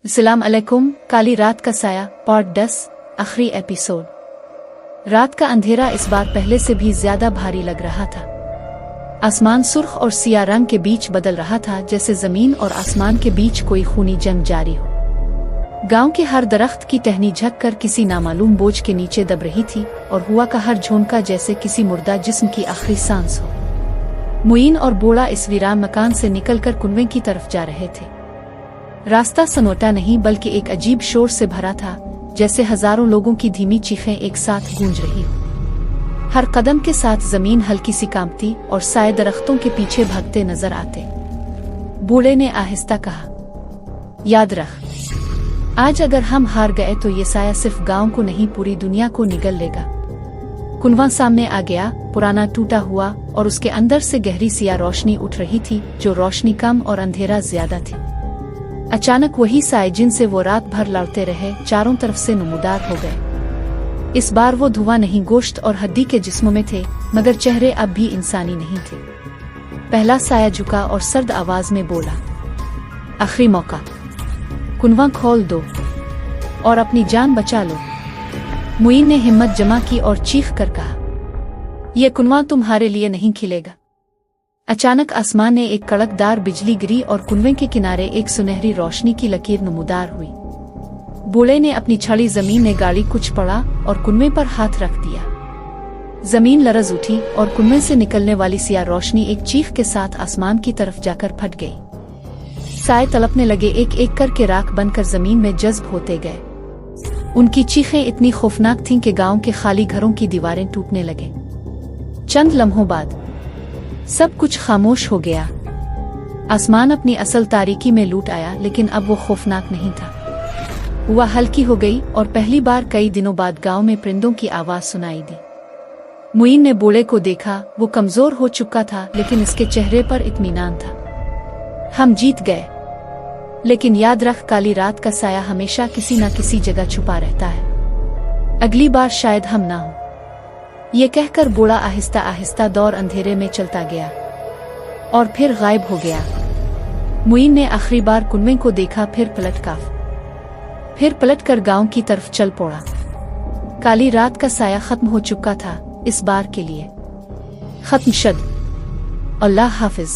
अस्सलाम अलैकुम। काली रात का साया पार्ट 10 आखिरी एपिसोड। रात का अंधेरा इस बार पहले से भी ज्यादा भारी लग रहा था। आसमान सुर्ख और सिया रंग के बीच बदल रहा था, जैसे जमीन और आसमान के बीच कोई खूनी जंग जारी हो। गांव के हर दरख्त की टहनी झक कर किसी नामालूम बोझ के नीचे दब रही थी और हुआ का हर झोंका जैसे किसी मुर्दा जिस्म की आखिरी सांस हो। मुईन और बोड़ा इस वीरान मकान से निकलकर कुनवे की तरफ जा रहे थे। रास्ता सन्नाटा नहीं बल्कि एक अजीब शोर से भरा था, जैसे हजारों लोगों की धीमी चीखें एक साथ गूंज रही हो। हर कदम के साथ जमीन हल्की सी कांपती और साए दरख्तों के पीछे भागते नजर आते। बूढ़े ने आहिस्ता कहा, याद रख, आज अगर हम हार गए तो ये साया सिर्फ गांव को नहीं पूरी दुनिया को निगल लेगा। कुनवा सामने आ गया, पुराना टूटा हुआ, और उसके अंदर से गहरी सिया रोशनी उठ रही थी, जो रोशनी कम और अंधेरा ज्यादा थी। अचानक वही साए जिनसे वो रात भर लड़ते रहे चारों तरफ से नमूदार हो गए। इस बार वो धुआं नहीं, गोश्त और हड्डी के जिस्मों में थे, मगर चेहरे अब भी इंसानी नहीं थे। पहला साया झुका और सर्द आवाज में बोला, आखिरी मौका, कुनवा खोल दो और अपनी जान बचा लो। मुईन ने हिम्मत जमा की और चीख कर कहा, यह कुनवा तुम्हारे लिए नहीं खिलेगा। अचानक आसमान में एक कड़कदार बिजली गिरी और कुनवे के किनारे एक सुनहरी रोशनी की लकीर नमूदार हुई। बूढ़े ने अपनी छड़ी जमीन में गाड़ी कुछ पड़ा और कुनवे पर हाथ रख दिया। जमीन लरज उठी और कुनवे से निकलने वाली सिया रोशनी एक चीख के साथ आसमान की तरफ जाकर फट गई। साए तड़पने लगे, एक एक करके राख बनकर जमीन में जज्ब होते गए। उनकी चीखें इतनी खौफनाक थीं कि गांव के खाली घरों की दीवारें टूटने लगे। चंद लम्हों बाद सब कुछ खामोश हो गया। आसमान अपनी असल तारीकी में लूट आया, लेकिन अब वो खौफनाक नहीं था। हुआ हल्की हो गई और पहली बार कई दिनों बाद गांव में परिंदों की आवाज सुनाई दी। मुईन ने बूढ़े को देखा, वो कमजोर हो चुका था, लेकिन इसके चेहरे पर इत्मीनान था। हम जीत गए, लेकिन याद रख, काली रात का साया हमेशा किसी न किसी जगह छुपा रहता है। अगली बार शायद हम ना हो। ये कहकर बूढ़ा आहिस्ता आहिस्ता दौर अंधेरे में चलता गया और फिर गायब हो गया। मुईन ने आखिरी बार कुनवे को देखा, फिर पलटकर गांव की तरफ चल पड़ा। काली रात का साया खत्म हो चुका था, इस बार के लिए खत्म शद। अल्लाह हाफिज।